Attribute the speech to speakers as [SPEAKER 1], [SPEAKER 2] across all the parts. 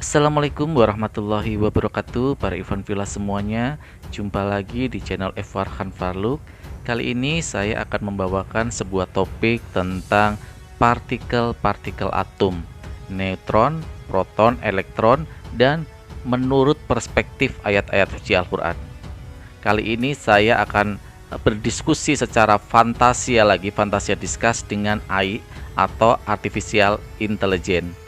[SPEAKER 1] Assalamualaikum warahmatullahi wabarakatuh, para Ivan Villa semuanya. Jumpa lagi di channel F. Farhan Farluk. Kali ini saya akan membawakan sebuah topik tentang partikel-partikel atom, neutron, proton, elektron, dan menurut perspektif ayat-ayat suci Al-Quran. Kali ini saya akan berdiskusi secara fantasia discuss dengan AI atau Artificial Intelligence.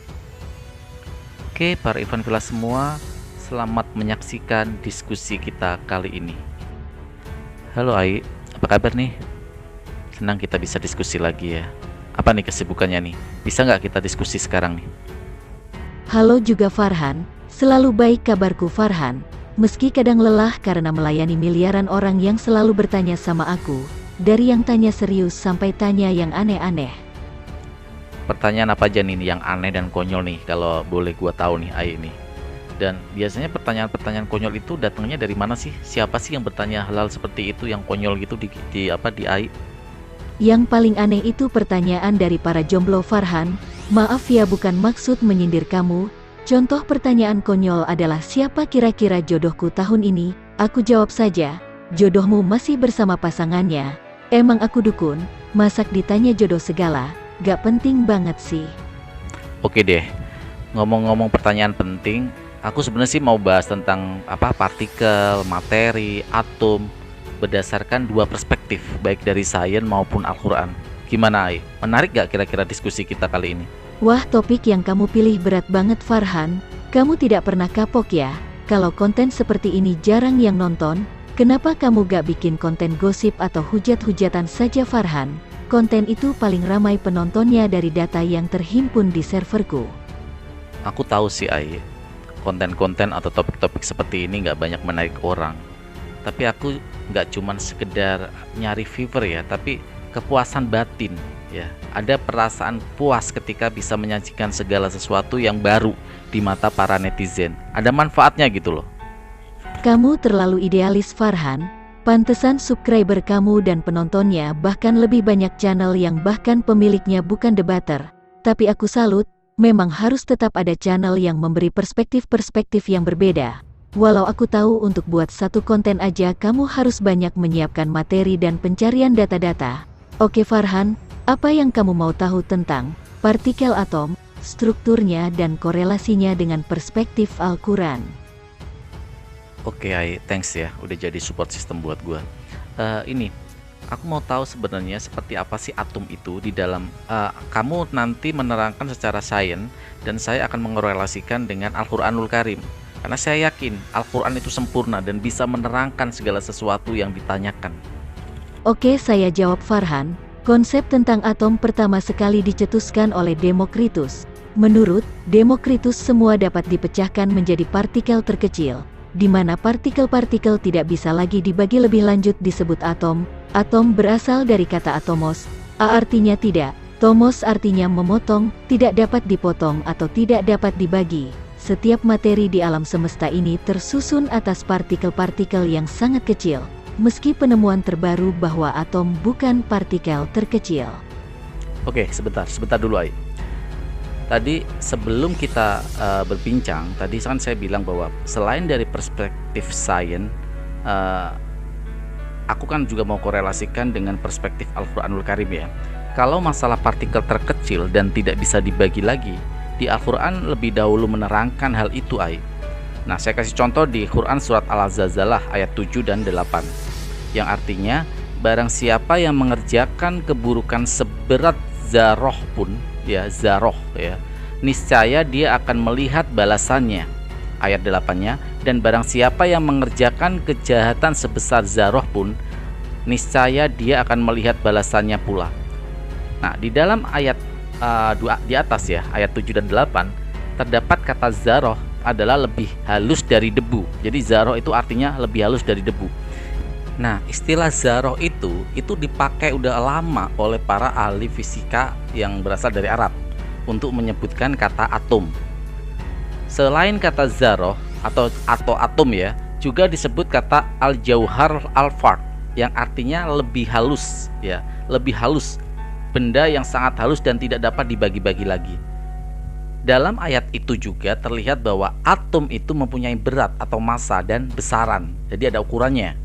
[SPEAKER 1] Oke, para Ivan Villa semua, selamat menyaksikan diskusi kita kali ini. Halo Ai, apa kabar nih? Senang kita bisa diskusi lagi ya. Apa nih kesibukannya nih? Bisa nggak kita diskusi sekarang nih?
[SPEAKER 2] Halo juga Farhan, selalu baik kabarku Farhan. Meski kadang lelah karena melayani miliaran orang yang selalu bertanya sama aku, dari yang tanya serius sampai tanya yang aneh-aneh.
[SPEAKER 1] Pertanyaan apa aja nih yang aneh dan konyol nih, kalau boleh gua tahu nih Ai ini. Dan biasanya pertanyaan-pertanyaan konyol itu datangnya dari mana sih? Siapa sih yang bertanya hal seperti itu yang konyol gitu di AI?
[SPEAKER 2] Yang paling aneh itu pertanyaan dari para jomblo Farhan. Maaf ya, bukan maksud menyindir kamu. Contoh pertanyaan konyol adalah siapa kira-kira jodohku tahun ini? Aku jawab saja, jodohmu masih bersama pasangannya. Emang aku dukun, masak ditanya jodoh segala. Gak penting banget sih.
[SPEAKER 1] Oke deh, ngomong-ngomong pertanyaan penting, aku sebenarnya sih mau bahas tentang partikel, materi, atom berdasarkan dua perspektif, baik dari sains maupun Al-Quran. Gimana Ai? Menarik gak kira-kira diskusi kita kali ini?
[SPEAKER 2] Wah, topik yang kamu pilih berat banget Farhan. Kamu tidak pernah kapok ya? Kalau konten seperti ini jarang yang nonton, kenapa kamu gak bikin konten gosip atau hujat-hujatan saja Farhan? Konten itu paling ramai penontonnya dari data yang terhimpun di serverku.
[SPEAKER 1] Aku tahu sih Ai, konten-konten atau topik-topik seperti ini gak banyak menarik orang. Tapi aku gak cuman sekedar nyari viewer ya, tapi kepuasan batin ya. Ada perasaan puas ketika bisa menyajikan segala sesuatu yang baru di mata para netizen. Ada manfaatnya gitu loh.
[SPEAKER 2] Kamu terlalu idealis Farhan. Pantesan subscriber kamu dan penontonnya bahkan lebih banyak channel yang bahkan pemiliknya bukan debater. Tapi aku salut, memang harus tetap ada channel yang memberi perspektif-perspektif yang berbeda. Walau aku tahu untuk buat satu konten aja kamu harus banyak menyiapkan materi dan pencarian data-data. Oke Farhan, apa yang kamu mau tahu tentang partikel atom, strukturnya dan korelasinya dengan perspektif Al-Quran?
[SPEAKER 1] Oke, thanks ya, udah jadi support system buat gua. Ini, aku mau tahu sebenarnya seperti apa sih atom itu di dalam. Kamu nanti menerangkan secara sains dan saya akan mengorelasikan dengan Al-Quranul Karim. Karena saya yakin Al-Quran itu sempurna dan bisa menerangkan segala sesuatu yang ditanyakan.
[SPEAKER 2] Oke, saya jawab Farhan. Konsep tentang atom pertama sekali dicetuskan oleh Demokritus. Menurut Demokritus, semua dapat dipecahkan menjadi partikel terkecil, di mana partikel-partikel tidak bisa lagi dibagi lebih lanjut disebut atom. Atom berasal dari kata atomos, a artinya tidak, tomos artinya memotong, tidak dapat dipotong atau tidak dapat dibagi. Setiap materi di alam semesta ini tersusun atas partikel-partikel yang sangat kecil, meski penemuan terbaru bahwa atom bukan partikel terkecil.
[SPEAKER 1] Oke, sebentar dulu Ai. Tadi sebelum kita berbincang, tadi kan saya bilang bahwa selain dari perspektif sains, aku kan juga mau korelasikan dengan perspektif Al-Quranul Karim ya. Kalau masalah partikel terkecil dan tidak bisa dibagi lagi, di Al-Quran lebih dahulu menerangkan hal itu Ai. Nah, saya kasih contoh di Quran surat Al-Zazalah ayat 7 dan 8, yang artinya barang siapa yang mengerjakan keburukan seberat zarah pun, ya zarah ya, niscaya dia akan melihat balasannya. Ayat 8-nya, dan barang siapa yang mengerjakan kejahatan sebesar zarah pun, niscaya dia akan melihat balasannya pula. Nah, di dalam ayat di atas ya, ayat 7 dan 8 terdapat kata zarah adalah lebih halus dari debu. Jadi zarah itu artinya lebih halus dari debu. Nah, istilah zarah itu dipakai udah lama oleh para ahli fisika yang berasal dari Arab untuk menyebutkan kata atom. Selain kata zarah atau atom ya, juga disebut kata al-jauhar al-fard yang artinya lebih halus ya, lebih halus, benda yang sangat halus dan tidak dapat dibagi-bagi lagi. Dalam ayat itu juga terlihat bahwa atom itu mempunyai berat atau massa dan besaran. Jadi ada ukurannya.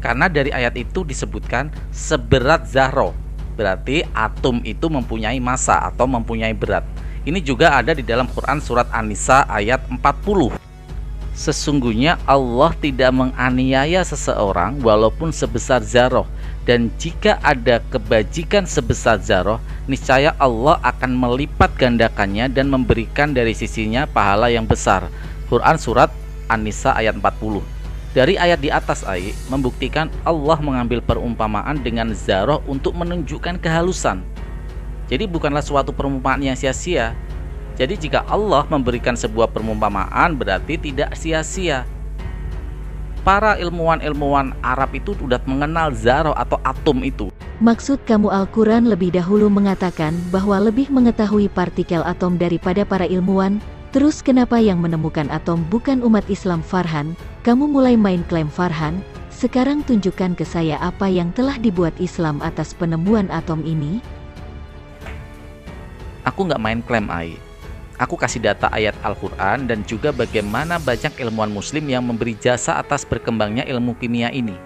[SPEAKER 1] Karena dari ayat itu disebutkan seberat zarroh. Berarti atom itu mempunyai massa atau mempunyai berat. Ini juga ada di dalam Quran surat An-Nisa ayat 40. Sesungguhnya Allah tidak menganiaya seseorang walaupun sebesar zarroh, dan jika ada kebajikan sebesar zarroh, niscaya Allah akan melipat gandakannya dan memberikan dari sisinya pahala yang besar. Quran surat An-Nisa ayat 40. Dari ayat di atas membuktikan Allah mengambil perumpamaan dengan zarroh untuk menunjukkan kehalusan. Jadi bukanlah suatu perumpamaan yang sia-sia. Jadi jika Allah memberikan sebuah perumpamaan berarti tidak sia-sia. Para ilmuwan Arab itu sudah mengenal zarroh atau atom itu.
[SPEAKER 2] Maksud kamu Al-Quran lebih dahulu mengatakan bahwa lebih mengetahui partikel atom daripada para ilmuwan. Terus kenapa yang menemukan atom bukan umat Islam? Farhan, kamu mulai main klaim. Farhan, sekarang tunjukkan ke saya apa yang telah dibuat Islam atas penemuan atom ini.
[SPEAKER 1] Aku nggak main klaim, Aku kasih data ayat Al-Quran dan juga bagaimana banyak ilmuwan muslim yang memberi jasa atas berkembangnya ilmu kimia ini.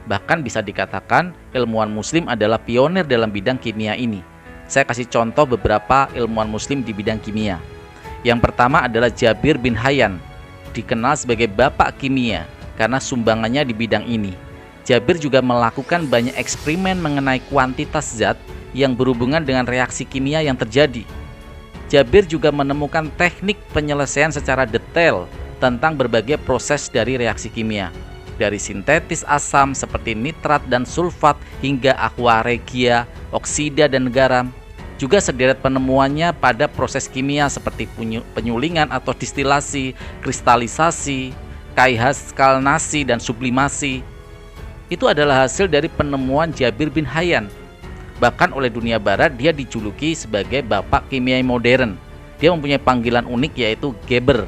[SPEAKER 1] Bahkan bisa dikatakan ilmuwan muslim adalah pionir dalam bidang kimia ini. Saya kasih contoh beberapa ilmuwan muslim di bidang kimia. Yang pertama adalah Jabir bin Hayyan, dikenal sebagai bapak kimia karena sumbangannya di bidang ini. Jabir juga melakukan banyak eksperimen mengenai kuantitas zat yang berhubungan dengan reaksi kimia yang terjadi. Jabir juga menemukan teknik penyelesaian secara detail tentang berbagai proses dari reaksi kimia, dari sintetis asam seperti nitrat dan sulfat hingga aqua regia, oksida dan garam. Juga sederet penemuannya pada proses kimia seperti penyulingan atau distilasi, kristalisasi, kaihaskalnasi dan sublimasi. Itu adalah hasil dari penemuan Jabir bin Hayyan. Bahkan oleh dunia barat dia dijuluki sebagai bapak kimia modern. Dia mempunyai panggilan unik yaitu Geber,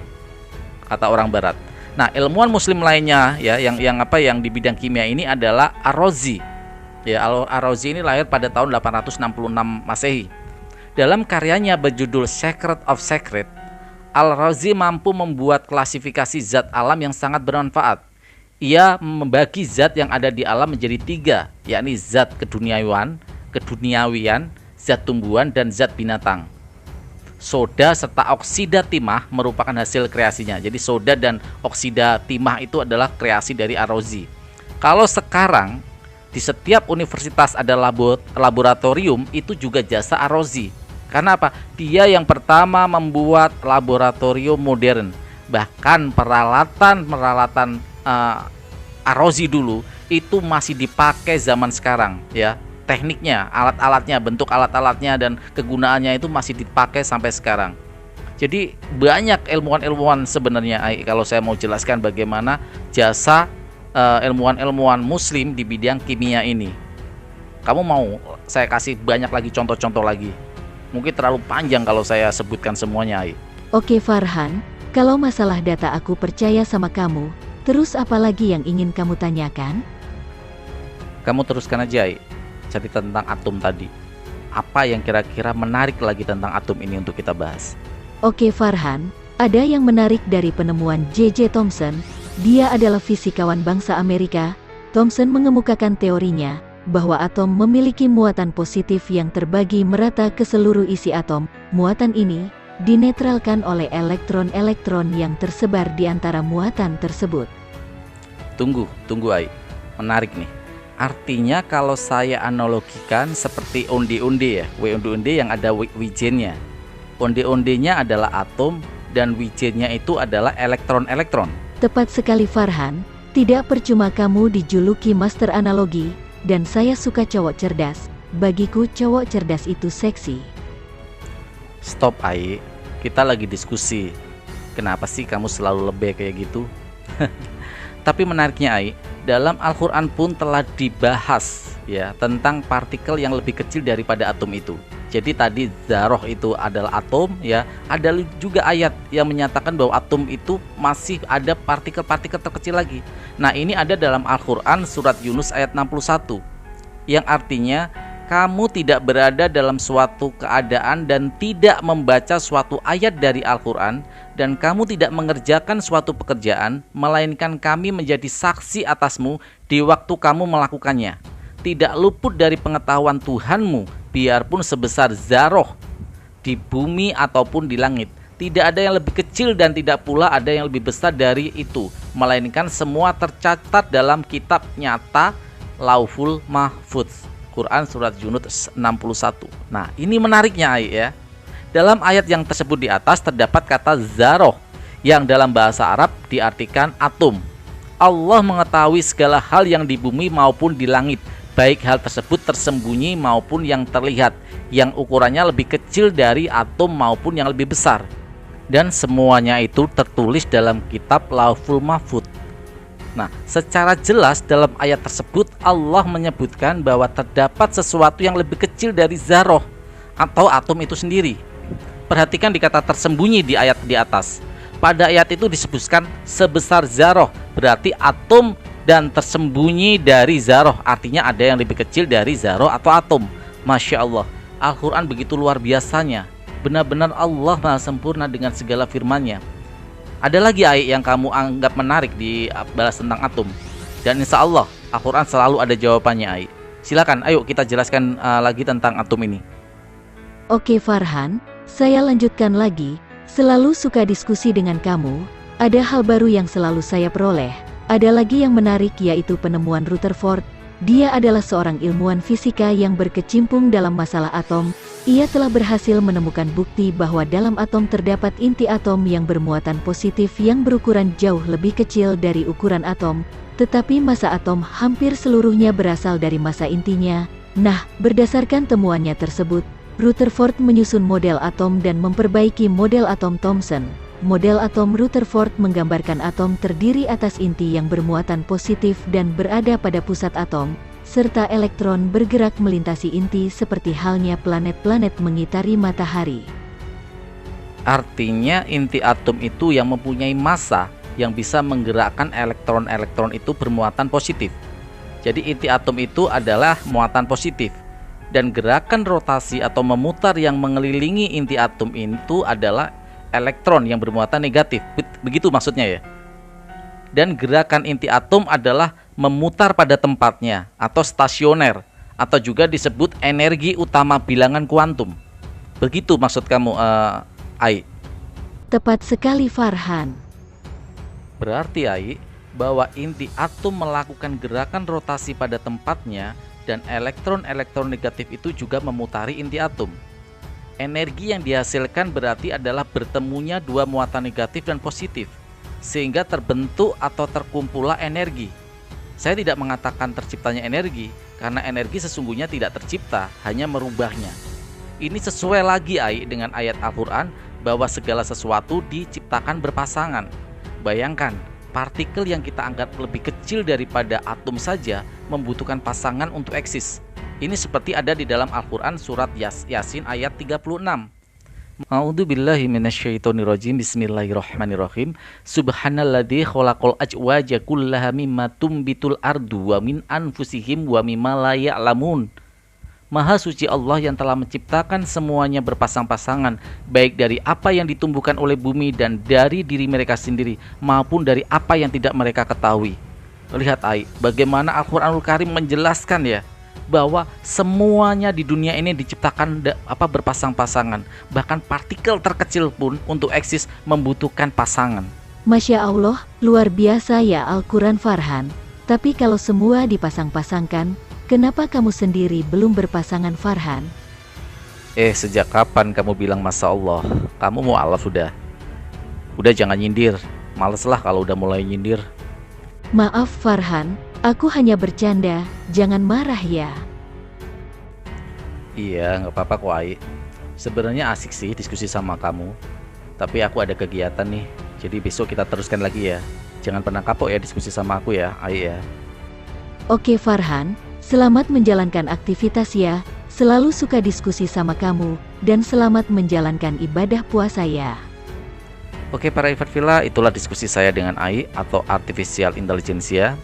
[SPEAKER 1] kata orang barat. Nah, ilmuwan muslim lainnya yang di bidang kimia ini adalah Ar-Razi. Ya, Ar-Razi ini lahir pada tahun 866 Masehi. Dalam karyanya berjudul Secret of Secret, Al-Razi mampu membuat klasifikasi zat alam yang sangat bermanfaat. Ia membagi zat yang ada di alam menjadi 3, yakni zat keduniawian, zat tumbuhan, dan zat binatang. Soda serta oksida timah merupakan hasil kreasinya. Jadi soda dan oksida timah itu adalah kreasi dari Ar-Razi. Kalau sekarang di setiap universitas ada laboratorium, itu juga jasa Ar-Razi. Karena apa? Dia yang pertama membuat laboratorium modern. Bahkan peralatan Ar-Razi dulu itu masih dipakai zaman sekarang, ya. Tekniknya, alat-alatnya, bentuk alat-alatnya dan kegunaannya itu masih dipakai sampai sekarang. Jadi banyak ilmuwan-ilmuwan sebenarnya, kalau saya mau jelaskan bagaimana jasa ilmuwan-ilmuwan muslim di bidang kimia ini. Kamu mau saya kasih banyak lagi contoh-contoh lagi? Mungkin terlalu panjang kalau saya sebutkan semuanya.
[SPEAKER 2] Oke Farhan, kalau masalah data aku percaya sama kamu. Terus apa lagi yang ingin kamu tanyakan?
[SPEAKER 1] Kamu teruskan aja, cerita tentang atom tadi. Apa yang kira-kira menarik lagi tentang atom ini untuk kita bahas?
[SPEAKER 2] Oke Farhan, ada yang menarik dari penemuan J.J. Thomson. Dia adalah fisikawan bangsa Amerika. Thomson mengemukakan teorinya bahwa atom memiliki muatan positif yang terbagi merata ke seluruh isi atom. Muatan ini dinetralkan oleh elektron-elektron yang tersebar di antara muatan tersebut.
[SPEAKER 1] Tunggu, menarik nih. Artinya kalau saya analogikan seperti onde-onde ya, onde-onde yang ada wijennya. Onde-ondenya adalah atom dan wijennya itu adalah elektron-elektron.
[SPEAKER 2] Tepat sekali Farhan, tidak percuma kamu dijuluki master analogi, dan saya suka cowok cerdas. Bagiku cowok cerdas itu seksi.
[SPEAKER 1] Stop kita lagi diskusi. Kenapa sih kamu selalu lebih kayak gitu? Tapi menariknya dalam Al-Quran pun telah dibahas ya tentang partikel yang lebih kecil daripada atom itu. Jadi tadi zarroh itu adalah atom ya. Ada juga ayat yang menyatakan bahwa atom itu masih ada partikel-partikel terkecil lagi. Nah, ini ada dalam Al-Quran surat Yunus ayat 61, yang artinya kamu tidak berada dalam suatu keadaan dan tidak membaca suatu ayat dari Al-Quran, dan kamu tidak mengerjakan suatu pekerjaan, melainkan kami menjadi saksi atasmu di waktu kamu melakukannya. Tidak luput dari pengetahuan Tuhanmu, biarpun sebesar zarah di bumi ataupun di langit. Tidak ada yang lebih kecil dan tidak pula ada yang lebih besar dari itu, melainkan semua tercatat dalam kitab nyata Lauhul Mahfudz. Quran Surat Yunus 61. Nah, ini menariknya ya. Dalam ayat yang tersebut di atas terdapat kata zarah yang dalam bahasa Arab diartikan atom. Allah mengetahui segala hal yang di bumi maupun di langit, baik hal tersebut tersembunyi maupun yang terlihat, yang ukurannya lebih kecil dari atom maupun yang lebih besar. Dan semuanya itu tertulis dalam kitab Lauhul Mahfudz. Nah, secara jelas dalam ayat tersebut Allah menyebutkan bahwa terdapat sesuatu yang lebih kecil dari zarah atau atom itu sendiri. Perhatikan di kata tersembunyi di ayat di atas. Pada ayat itu disebutkan sebesar zarah, berarti atom, dan tersembunyi dari zarah, artinya ada yang lebih kecil dari zarah atau atom. Masya Allah, Al-Quran begitu luar biasanya. Benar-benar Allah Maha sempurna dengan segala firman-Nya. Ada lagi ayat yang kamu anggap menarik di balas tentang atom, dan insya Allah Al-Quran selalu ada jawabannya, Ai. Silakan, ayo kita jelaskan lagi tentang atom ini.
[SPEAKER 2] Oke Farhan, saya lanjutkan lagi. Selalu suka diskusi dengan kamu. Ada hal baru yang selalu saya peroleh. Ada lagi yang menarik, yaitu penemuan Rutherford. Dia adalah seorang ilmuwan fisika yang berkecimpung dalam masalah atom. Ia telah berhasil menemukan bukti bahwa dalam atom terdapat inti atom yang bermuatan positif yang berukuran jauh lebih kecil dari ukuran atom, tetapi massa atom hampir seluruhnya berasal dari massa intinya. Nah, berdasarkan temuannya tersebut, Rutherford menyusun model atom dan memperbaiki model atom Thomson. Model atom Rutherford menggambarkan atom terdiri atas inti yang bermuatan positif dan berada pada pusat atom, serta elektron bergerak melintasi inti seperti halnya planet-planet mengitari matahari.
[SPEAKER 1] Artinya inti atom itu yang mempunyai massa yang bisa menggerakkan elektron-elektron itu bermuatan positif. Jadi inti atom itu adalah muatan positif, dan gerakan rotasi atau memutar yang mengelilingi inti atom itu adalah elektron yang bermuatan negatif. Begitu maksudnya ya. Dan gerakan inti atom adalah memutar pada tempatnya atau stasioner, atau juga disebut energi utama bilangan kuantum. Begitu maksud kamu, Ai?
[SPEAKER 2] Tepat sekali Farhan.
[SPEAKER 1] Berarti Ai, bahwa inti atom melakukan gerakan rotasi pada tempatnya, dan elektron-elektron negatif itu juga memutari inti atom. Energi yang dihasilkan berarti adalah bertemunya dua muatan negatif dan positif, sehingga terbentuk atau terkumpullah energi. Saya tidak mengatakan terciptanya energi, karena energi sesungguhnya tidak tercipta, hanya merubahnya. Ini sesuai lagi dengan ayat Al-Quran bahwa segala sesuatu diciptakan berpasangan. Bayangkan, partikel yang kita anggap lebih kecil daripada atom saja membutuhkan pasangan untuk eksis. Ini seperti ada di dalam Al-Quran surat Yasin ayat 36. A'udzubillahi minasyaitonirrajim. Bismillahirrahmanirrahim. Subhanalladzi khalaqal azwaja kullaha mimma tumbitul ardu wa min anfusihim wa mimma la ya'lamun. Maha suci Allah yang telah menciptakan semuanya berpasang-pasangan, baik dari apa yang ditumbuhkan oleh bumi dan dari diri mereka sendiri, maupun dari apa yang tidak mereka ketahui. Lihat bagaimana Al-Quranul Karim menjelaskan ya, bahwa semuanya di dunia ini diciptakan berpasang-pasangan. Bahkan partikel terkecil pun untuk eksis membutuhkan pasangan.
[SPEAKER 2] Masya Allah, luar biasa ya Al-Quran Farhan. Tapi kalau semua dipasang-pasangkan, kenapa kamu sendiri belum berpasangan Farhan?
[SPEAKER 1] Sejak kapan kamu bilang Masya Allah? Kamu mau Allah sudah. Udah jangan nyindir. Males lah kalau udah mulai nyindir.
[SPEAKER 2] Maaf Farhan, aku hanya bercanda, jangan marah ya.
[SPEAKER 1] Iya, nggak apa-apa kok Ai. Sebenarnya asik sih diskusi sama kamu, tapi aku ada kegiatan nih, jadi besok kita teruskan lagi ya. Jangan pernah kapok ya diskusi sama aku ya, Ai ya.
[SPEAKER 2] Oke Farhan, selamat menjalankan aktivitas ya. Selalu suka diskusi sama kamu, dan selamat menjalankan ibadah puasa ya.
[SPEAKER 1] Oke para Ifatfillah, itulah diskusi saya dengan AI atau Artificial Intelligence ya.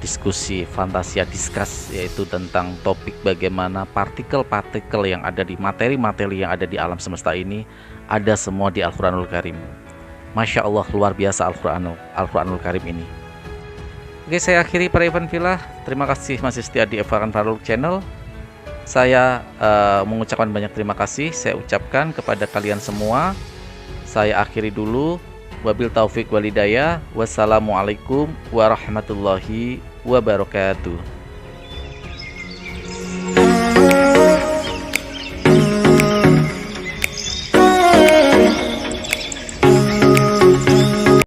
[SPEAKER 1] diskusi Fantasia Discuss, yaitu tentang topik bagaimana partikel-partikel yang ada di materi-materi yang ada di alam semesta ini ada semua di Al-Quranul Karim. Masya Allah, luar biasa Al-Quranul Karim ini. Oke, saya akhiri para Ikhwan Fillah. Terima kasih masih setia di Irfan Faruk Channel. Saya mengucapkan banyak terima kasih. Saya ucapkan kepada kalian semua. Saya akhiri dulu. Wabil taufik walidayah. Wassalamualaikum warahmatullahi wabarakatuh.